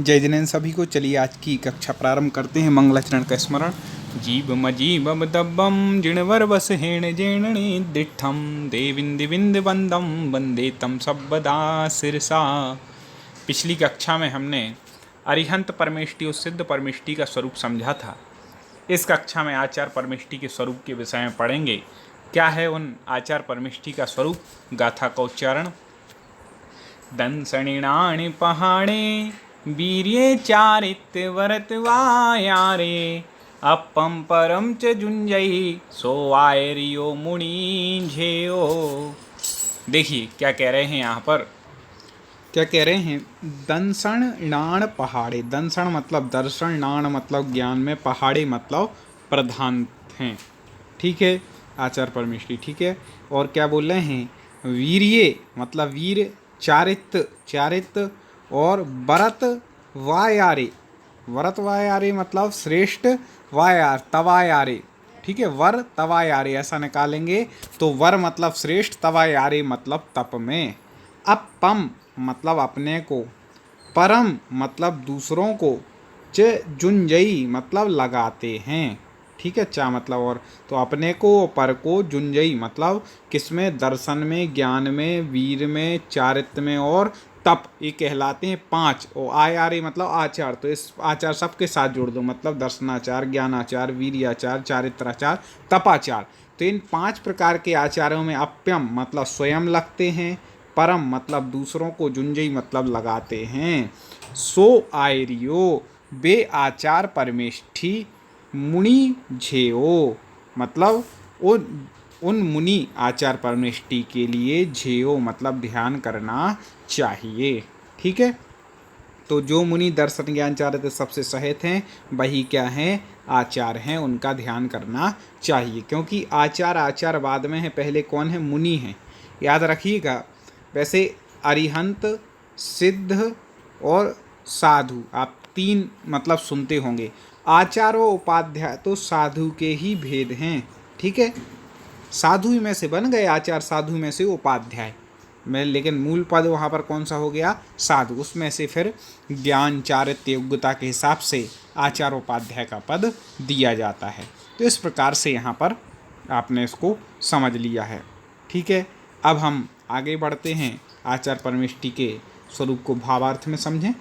जय जिनेन्द्र सभी को। चलिए आज की कक्षा प्रारंभ करते हैं। मंगलाचरण का स्मरण। जीव मजीवम दब्बम जिणवर बस हेण जेणणी दिठम देविंद विंद बंदम वंदे तम सबदा सिरसा। पिछली कक्षा में हमने अरिहंत परमेष्टि और सिद्ध परमेष्टि का स्वरूप समझा था। इस कक्षा में आचार परमेष्टि के स्वरूप के विषय में पढ़ेंगे। क्या है उन आचार परमेष्टि का स्वरूप? गाथा का उच्चारण। दंसणिणाणि पहाड़े वीर्ये चारित्य वरत वायारे अपम परम च जुंजई सो आयरियो मुनि झेयो। देखिए क्या कह रहे हैं यहाँ पर। क्या कह रहे हैं? दंसण नाण पहाड़े। दंसण मतलब दर्शन, नाण मतलब ज्ञान में, पहाड़े मतलब प्रधान हैं। ठीक है, आचार परमेष्टि। ठीक है, और क्या बोल रहे हैं? वीर्ये मतलब वीर, चारित्य चारित्य, और वरत वायारे। वरत वायारे मतलब श्रेष्ठ, वायार तवायारे। ठीक है, वर तवायारे ऐसा निकालेंगे तो वर मतलब श्रेष्ठ, तवायारे मतलब तप में। अपम मतलब अपने को, परम मतलब दूसरों को, च जुंजई मतलब लगाते हैं। ठीक है, चा मतलब और, तो अपने को, पर को, जुंजई मतलब किसमें? दर्शन में, ज्ञान में, वीर में, चारित्य में और तप, ये कहलाते हैं पांच। और आयारे मतलब आचार, तो इस आचार सबके साथ जोड़ दो, मतलब दर्शनाचार, ज्ञानाचार, वीर्याचार, चारित्राचार, तपाचार। तो इन पांच प्रकार के आचारों में अप्यम मतलब स्वयं लगते हैं, परम मतलब दूसरों को, जुंजई मतलब लगाते हैं। सो आयरियो वे आचार परमेष्ठि मुनि झेयो मतलब उन मुनि आचार परमेष्टि के लिए झेयो मतलब ध्यान करना चाहिए। ठीक है, तो जो मुनि दर्शन ज्ञान चारित्र सबसे सहित हैं वही क्या हैं? आचार हैं, उनका ध्यान करना चाहिए। क्योंकि आचार आचार बाद में है, पहले कौन है? मुनि हैं, याद रखिएगा। वैसे अरिहंत, सिद्ध और साधु आप तीन मतलब सुनते होंगे। आचार और उपाध्याय तो साधु के ही भेद हैं। ठीक है, साधु में से बन गए आचार, साधु में से उपाध्याय में, लेकिन मूल पद वहाँ पर कौन सा हो गया? साधु। उसमें से फिर ज्ञान चारित्य योग्यता के हिसाब से आचार उपाध्याय का पद दिया जाता है। तो इस प्रकार से यहाँ पर आपने इसको समझ लिया है। ठीक है, अब हम आगे बढ़ते हैं, आचार परमेष्टि के स्वरूप को भावार्थ में समझें।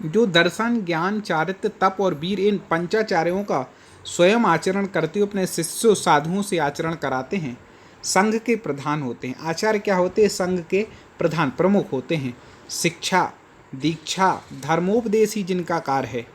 जो दर्शन, ज्ञान, चारित्य, तप और वीर इन पंचाचार्यों का स्वयं आचरण करते हुए अपने शिष्यों साधुओं से आचरण कराते हैं, संघ के प्रधान होते हैं। आचार्य क्या होते हैं? संघ के प्रधान, प्रमुख होते हैं। शिक्षा, दीक्षा, धर्मोपदेश ही जिनका कार्य है,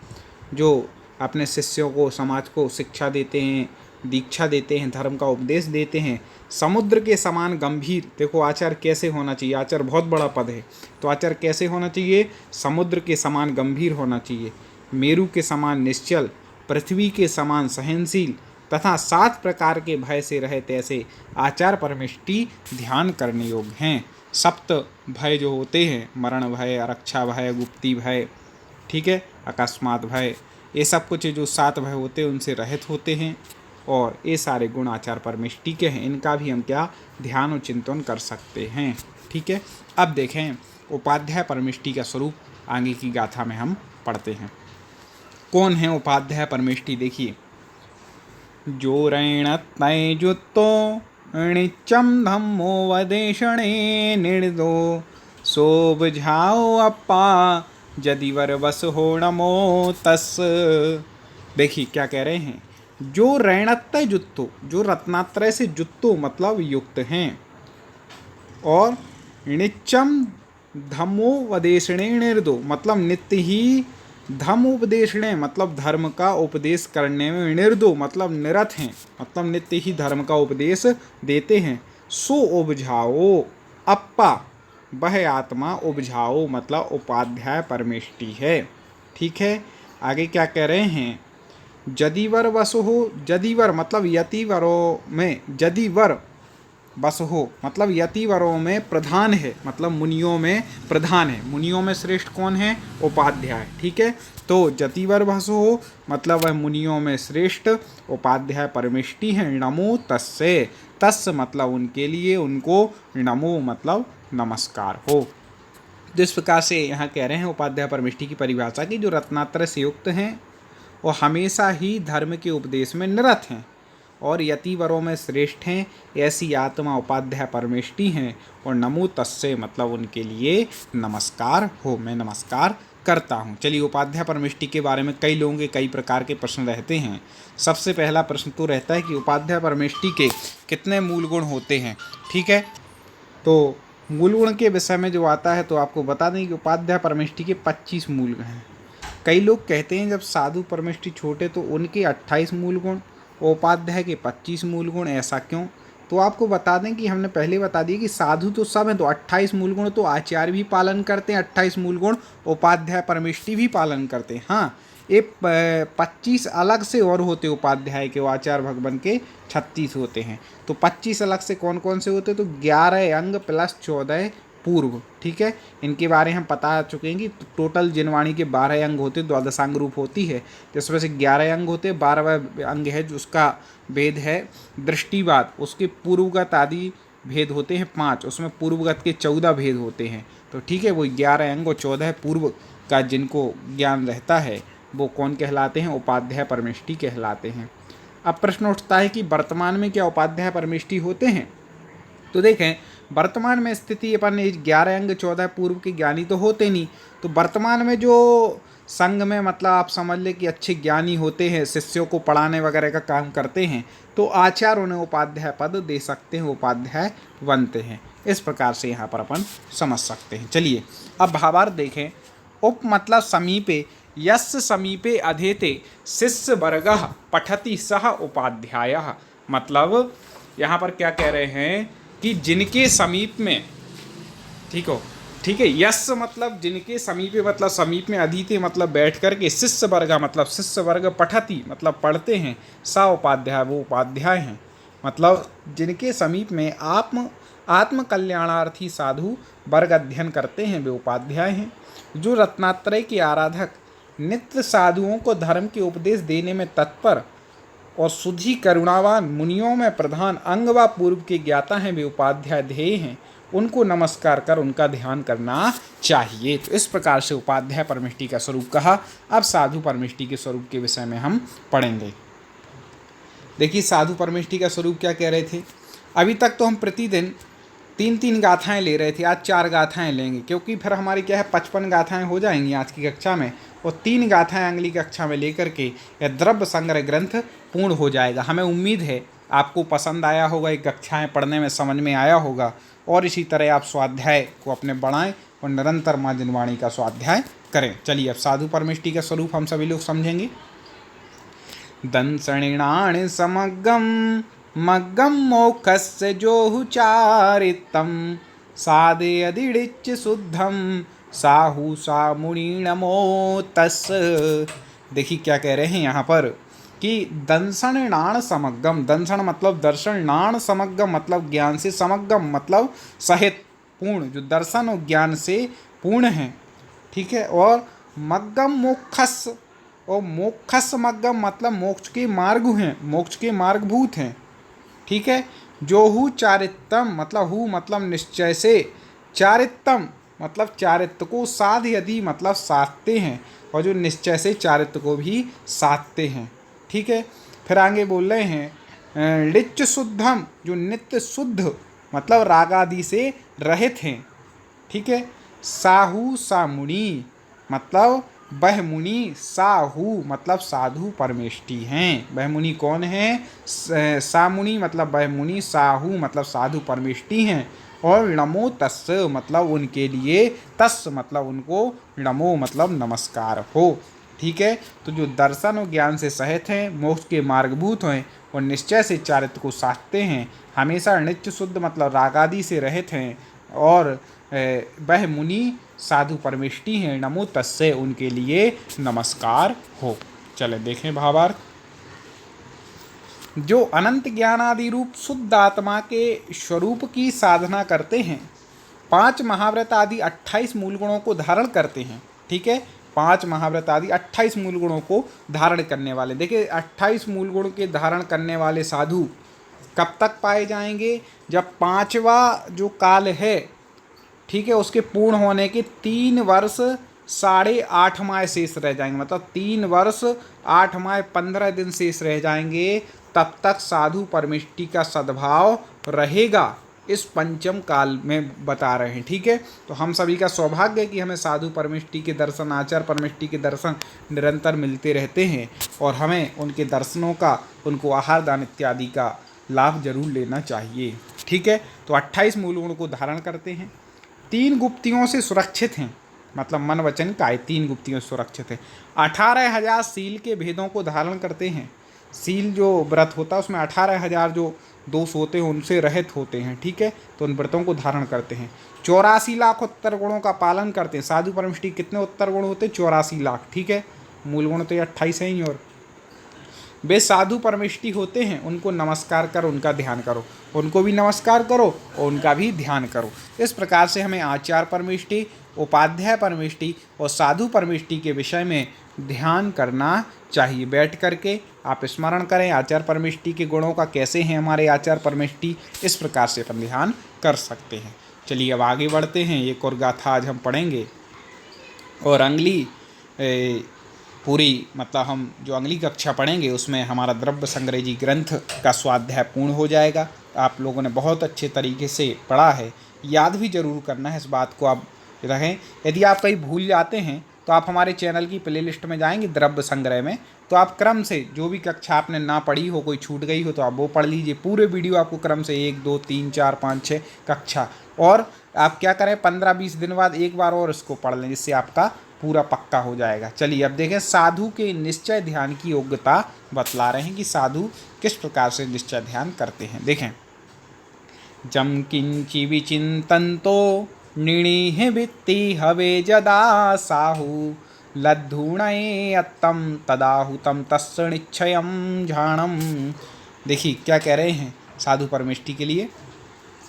जो अपने शिष्यों को, समाज को शिक्षा देते हैं, दीक्षा देते हैं, धर्म का उपदेश देते हैं। समुद्र के समान गंभीर, देखो आचार कैसे होना चाहिए, आचार बहुत बड़ा पद है, तो आचार कैसे होना चाहिए? समुद्र के समान गंभीर होना चाहिए, मेरु के समान निश्चल, पृथ्वी के समान सहनशील तथा 7 प्रकार के भय से रहित ऐसे आचार परमेष्टि ध्यान करने योग्य हैं। सप्त भय जो होते हैं, मरण भय, आरक्षा भय, गुप्ती भय, ठीक है, अकस्मात भय, ये सब कुछ जो 7 भय होते हैं उनसे रहित होते हैं। और ये सारे गुण आचार परमेष्टि के हैं, इनका भी हम क्या? ध्यान और चिंतन कर सकते हैं। ठीक है, अब देखें उपाध्याय परमेष्टि का स्वरूप आगे की गाथा में हम पढ़ते हैं। कौन है उपाध्याय परमेष्टि? देखिए, जो ऋणत्नय जुत्तो णिच्चम धम्मो वदेशणे निर्दो सो बुझाओ अप्पा जदिवर बस हो नमो तस्। देखिए क्या कह रहे हैं। जो ऋणत्नय जुत्तो, जो रत्नात्रय से जुत्तो मतलब युक्त हैं, और णिच्चम धम्मोपदेशणे निर्दो मतलब नित्य ही धम्मोपदेशणे मतलब धर्म का उपदेश करने में, निर्दो मतलब निरत हैं, मतलब नित्य ही धर्म का उपदेश देते हैं। सो उपझाओ अप्पा वह आत्मा, उपझाओ मतलब उपाध्याय परमेष्टि है। ठीक है, आगे क्या कह रहे हैं? जदिवर वसो हो, जदिवर मतलब यतिवरों में, जदिवर बस हो मतलब यतिवरों में प्रधान है, मतलब मुनियों में प्रधान है। मुनियों में श्रेष्ठ कौन है? उपाध्याय। ठीक है, तो जतिवर बस हो मतलब वह मुनियों में श्रेष्ठ उपाध्याय परमेष्टि है। नमो तस्से, तस् मतलब उनके लिए, उनको, नमो मतलब नमस्कार हो। जिस प्रकार से यहाँ कह रहे हैं उपाध्याय परमेष्टि की परिभाषा की, जो रत्नात्रय से युक्त हैं और हमेशा ही धर्म के उपदेश में निरत हैं और यतिवरों में श्रेष्ठ हैं, ऐसी आत्मा उपाध्याय परमेष्टि हैं। और नमो तस्से मतलब उनके लिए नमस्कार हो, मैं नमस्कार करता हूँ। चलिए, उपाध्याय परमेष्टि के बारे में कई लोगों के कई प्रकार के प्रश्न रहते हैं। सबसे पहला प्रश्न तो रहता है कि उपाध्याय परमेष्टि के कितने मूल गुण होते हैं। ठीक है, तो मूल गुण के विषय में जो आता है तो आपको बता दें कि उपाध्याय परमेष्टि के 25 मूल गुण हैं। कई लोग कहते हैं जब साधु परमेष्टि छोटे तो उनके 28 मूल गुण, उपाध्याय के 25 मूल गुण, ऐसा क्यों? तो आपको बता दें कि हमने पहले बता दिया कि साधु तो सब हैं, तो 28 मूल गुण तो आचार्य भी पालन करते हैं, 28 मूल गुण उपाध्याय परमेष्टि भी पालन करते हैं। हाँ, ये 25 अलग से और होते उपाध्याय के, आचार्य भगवान के 36 होते हैं। तो 25 अलग से कौन कौन से होते? तो 11 अंग प्लस 14 पूर्व। ठीक है, इनके बारे में हम बता चुके हैं कि टोटल जिनवाणी के 12 अंग होते, द्वादशांग रूप होती है, जिसमें से 11 अंग होते, 12वां अंग है जो उसका भेद है दृष्टिवाद, उसके पूर्वगत आदि भेद होते हैं 5, उसमें पूर्वगत के 14 भेद होते हैं। तो ठीक है, वो 11 अंग और 14 पूर्व का जिनको ज्ञान रहता है वो कौन कहलाते हैं? उपाध्याय परमेष्टि कहलाते हैं। अब प्रश्न उठता है कि वर्तमान में क्या उपाध्याय परमेष्टि होते हैं? तो देखें, वर्तमान में स्थिति अपन 11 अंग 14 पूर्व के ज्ञानी तो होते नहीं, तो वर्तमान में जो संघ में मतलब आप समझ ले कि अच्छे ज्ञानी होते हैं, शिष्यों को पढ़ाने वगैरह का काम करते हैं, तो आचार्य उन्हें उपाध्याय पद दे सकते हैं, उपाध्याय बनते हैं। इस प्रकार से यहाँ पर अपन समझ सकते हैं। चलिए, अब भावार्थ देखें। उप मतलब समीपे, यस्य समीपे अधेते शिष्य वर्गः पठति सह उपाध्यायः। मतलब यहाँ पर क्या कह रहे हैं कि जिनके समीप में, ठीक है, यश मतलब जिनके समीपे मतलब समीप में, अधीते मतलब बैठ कर के, शिष्य वर्ग मतलब शिष्य वर्ग, पठति मतलब पढ़ते हैं, सा उपाध्याय वो उपाध्याय हैं। मतलब जिनके समीप में आत्म कल्याणार्थी साधु वर्ग अध्ययन करते हैं वे उपाध्याय हैं। जो रत्नात्रय के आराधक नित्य साधुओं को धर्म के उपदेश देने में तत्पर और शुद्धि करुणावान मुनियों में प्रधान अंग व पूर्व के ज्ञाता हैं वे उपाध्याय ध्येय हैं। उनको नमस्कार कर उनका ध्यान करना चाहिए। तो इस प्रकार से उपाध्याय परमेष्टि का स्वरूप कहा। अब साधु परमेष्टि के स्वरूप के विषय में हम पढ़ेंगे। देखिए, साधु परमेष्टि का स्वरूप क्या कह रहे थे? अभी तक तो हम प्रतिदिन 3-3 गाथाएं ले रहे थे, आज 4 गाथाएं लेंगे, क्योंकि फिर हमारी क्या है 55 गाथाएं हो जाएंगी आज की कक्षा में, और 3 गाथाएं अगली कक्षा में लेकर के यह द्रव्य संग्रह ग्रंथ पूर्ण हो जाएगा। हमें उम्मीद है आपको पसंद आया होगा, ये कक्षाएं पढ़ने में समझ में आया होगा, और इसी तरह आप स्वाध्याय को अपने बढ़ाएं और निरंतर माँ जिनवाणी का स्वाध्याय करें। चलिए, अब साधु परमेष्टि का स्वरूप हम सभी लोग समझेंगे। दंसणिणाण समग्गम मग्गम मोक्षस्य जोहुचारितम सादे अधिडिच शुद्धम साहु सा मुनि नमो तस्। देखिए क्या कह रहे हैं यहाँ पर कि दंसन नाण समग्गम, दंसन मतलब दर्शन, नाण समग्गम मतलब ज्ञान से, समग्गम मतलब सहित, पूर्ण, जो दर्शन और ज्ञान से पूर्ण है। ठीक है, और मग्गम मोक्षस, और मोक्षस मग्गम मतलब मोक्ष के मार्ग हैं, मोक्ष के मार्गभूत हैं। ठीक है, जो हु चारित्तम मतलब हु मतलब निश्चय से, चारित्तम मतलब चारित्य को, साध यदि मतलब साधते हैं, और जो निश्चय से चारित्य को भी साधते हैं। ठीक है, फिर आगे बोल रहे हैं लिच्च शुद्धम, जो नित्य शुद्ध मतलब राग आदि से रहित हैं। ठीक है, साहु सा मुनि मतलब वह मुनि, साहु मतलब साधु परमेष्टि हैं। वह मुनि कौन है? सा मुनि मतलब वह मुनि, साहु मतलब साधु परमेष्टि हैं। और नमो तस् मतलब उनके लिए, तस् मतलब उनको, नमो मतलब नमस्कार हो। ठीक है, तो जो दर्शन और ज्ञान से सहित हैं, मोक्ष के मार्गभूत हैं और निश्चय से चारित्य को साधते हैं, हमेशा नित्य शुद्ध मतलब रागादि से रहित हैं, और वह मुनि साधु परमेष्टि हैं, नमो तस्से उनके लिए नमस्कार हो। चले देखें भावार्थ। जो अनंत ज्ञान आदि रूप शुद्ध आत्मा के स्वरूप की साधना करते हैं, 5 महाव्रत आदि 28 मूल गुणों को धारण करते हैं। ठीक है, 5 महाव्रत आदि 28 मूल गुणों को धारण करने वाले, देखिए 28 मूल गुण के धारण करने वाले साधु कब तक पाए जाएंगे? जब 5वां जो काल है ठीक है, उसके पूर्ण होने के 3 वर्ष 8.5 माह शेष रह जाएंगे, मतलब 3 वर्ष 8 माह 15 दिन शेष रह जाएंगे, तब तक साधु परमिष्टि का सद्भाव रहेगा, इस पंचम काल में बता रहे हैं। ठीक है, तो हम सभी का सौभाग्य है कि हमें साधु परमिष्टि के दर्शन, आचार्य परमिष्टि के दर्शन निरंतर मिलते रहते हैं, और हमें उनके दर्शनों का, उनको आहार दान इत्यादि का लाभ जरूर लेना चाहिए। ठीक है, तो 28 मूल गुण को धारण करते हैं, 3 गुप्तियों से सुरक्षित हैं, मतलब मन वचन काया 3 गुप्तियों से सुरक्षित है। 18,000 सील के भेदों को धारण करते हैं, सील जो व्रत होता है उसमें 18,000 जो दोष होते हैं उनसे रहित होते हैं। ठीक है, तो उन व्रतों को धारण करते हैं। 84 लाख उत्तर गुणों का पालन करते हैं। साधु परमिष्टि कितने उत्तर गुण होते हैं? 84 लाख। ठीक है, मूल गुण तो ये 28 है ही। और वे साधु परमिष्टि होते हैं, उनको नमस्कार कर उनका ध्यान करो, उनको भी नमस्कार करो और उनका भी ध्यान करो। इस प्रकार से हमें आचार्य परमिष्टि, उपाध्याय परमिष्टि और साधु परमिष्टि के विषय में ध्यान करना चाहिए। बैठ करके आप स्मरण करें आचार्य परमिष्टि के गुणों का, कैसे हैं हमारे आचार्य परमिष्टि, इस प्रकार से अपन ध्यान कर सकते हैं। चलिए अब आगे बढ़ते हैं, एक और गाथा आज हम पढ़ेंगे, और अगली पूरी मतलब हम जो अगली कक्षा पढ़ेंगे उसमें हमारा द्रव्य संग्रह जी ग्रंथ का स्वाध्याय पूर्ण हो जाएगा। आप लोगों ने बहुत अच्छे तरीके से पढ़ा है, याद भी जरूर करना है, इस बात को आप रहें। यदि आप कहीं भूल जाते हैं तो आप हमारे चैनल की प्लेलिस्ट में जाएंगे द्रव्य संग्रह में, तो आप क्रम से जो भी कक्षा आपने ना पढ़ी हो, कोई छूट गई हो तो आप वो पढ़ लीजिए। पूरे वीडियो आपको क्रम से 1 2 3 4 5 6 कक्षा, और आप क्या करें 15-20 दिन बाद एक बार और इसको पढ़ लें, जिससे आपका पूरा पक्का हो जाएगा। चलिए अब देखें, साधु के निश्चय ध्यान की योग्यता बतला रहे हैं कि साधु किस प्रकार से निश्चय ध्यान करते हैं। देखें, जम किंचि विचिंतन्तो निर्णीह वित्ति हवे जदा साहु लद्धूणये अत्तम तदाहुतम तस्य निश्चयम झाणम। देखिए क्या कह रहे हैं साधु परमिष्टि के लिए।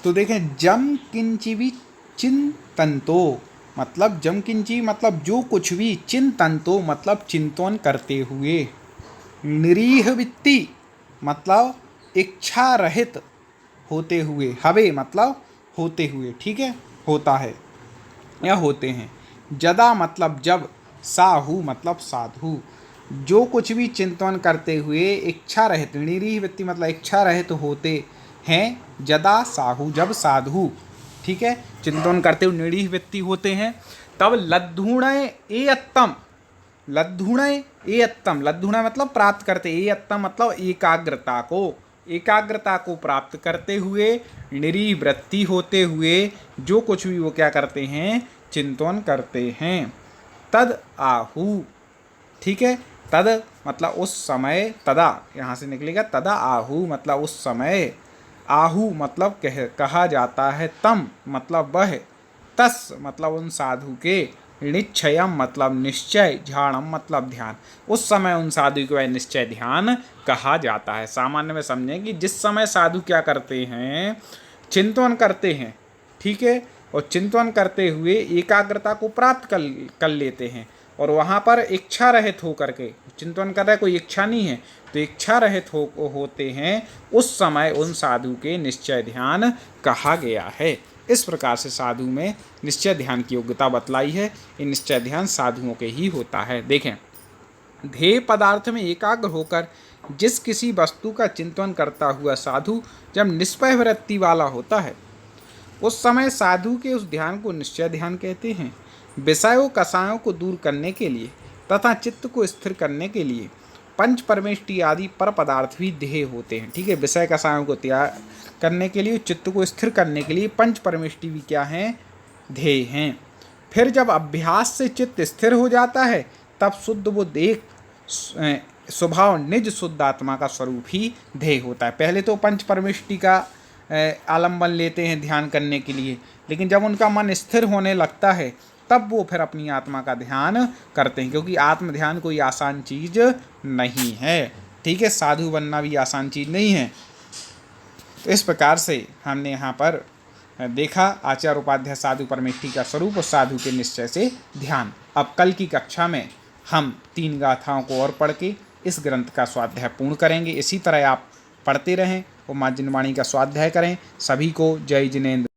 तो देखें, जम किंचि विचिंतन्तो मतलब जम किंची मतलब जो कुछ भी, चिंतन्तो मतलब चिंतन करते हुए, निरीह वित्ति मतलब इच्छा रहित होते हुए, हवे मतलब होते हुए, ठीक है, होता है या होते हैं, जदा मतलब जब, साहु मतलब साधु, जो कुछ भी चिंतन करते हुए इच्छा रहित, निरीह वित्ति मतलब इच्छा रहित होते हैं, जदा साहु जब साधु, ठीक है, चिंतन करते हुए निरीह व्यक्ति होते हैं, तब लद्धूणय ए अत्तम, लद्धूणय ए अत्तम, लद्धूणय मतलब प्राप्त करते, ए अत्तम मतलब एकाग्रता को, एकाग्रता को प्राप्त करते हुए, निरीह वृत्ति होते हुए जो कुछ भी वो क्या करते हैं, चिंतन करते हैं। तद आहु, ठीक है, तद मतलब उस समय, तदा यहाँ से निकलेगा, तदा आहु मतलब उस समय, आहु मतलब कहा जाता है, तम मतलब वह, तस मतलब उन साधु के, निश्चयम मतलब निश्चय, झाणम मतलब ध्यान, उस समय उन साधु को वह निश्चय ध्यान कहा जाता है। सामान्य में समझें कि जिस समय साधु क्या करते हैं, चिंतन करते हैं, ठीक है, और चिंतन करते हुए एकाग्रता को प्राप्त कर लेते हैं, और वहाँ पर इच्छा रहित होकर के चिंतन कर रहे, कोई इच्छा नहीं है तो इच्छा रहित होते हैं, उस समय उन साधु के निश्चय ध्यान कहा गया है। इस प्रकार से साधु में निश्चय ध्यान की योग्यता बतलाई है। ये निश्चय ध्यान साधुओं के ही होता है। देखें, ध्येय पदार्थ में एकाग्र होकर जिस किसी वस्तु का चिंतन करता हुआ साधु जब निष्पय वृत्ति वाला होता है, उस समय साधु के उस ध्यान को निश्चय ध्यान कहते हैं। विषयों कषायों को दूर करने के लिए तथा चित्त को स्थिर करने के लिए पंच परमेष्टि आदि पर पदार्थ भी ध्येय होते हैं। ठीक है, विषय कषायों को त्याग करने के लिए, चित्त को स्थिर करने के लिए पंच परमेष्टि भी क्या हैं, ध्येय हैं। फिर जब अभ्यास से चित्त स्थिर हो जाता है, तब शुद्ध बुद्ध एक स्वभाव निज शुद्ध आत्मा का स्वरूप ही ध्येय होता है। पहले तो पंच परमेष्टि का आलम्बन लेते हैं ध्यान करने के लिए, लेकिन जब उनका मन स्थिर होने लगता है तब वो फिर अपनी आत्मा का ध्यान करते हैं, क्योंकि आत्म ध्यान कोई आसान चीज़ नहीं है। ठीक है, साधु बनना भी आसान चीज़ नहीं है। तो इस प्रकार से हमने यहाँ पर देखा आचार्य उपाध्याय साधु परमेष्टि का स्वरूप और साधु के निश्चय से ध्यान। अब कल की कक्षा में हम 3 गाथाओं को और पढ़ के इस ग्रंथ का स्वाध्याय पूर्ण करेंगे। इसी तरह आप पढ़ते रहें और माँ जिनवाणी का स्वाध्याय करें। सभी को जय जिनेंद्र।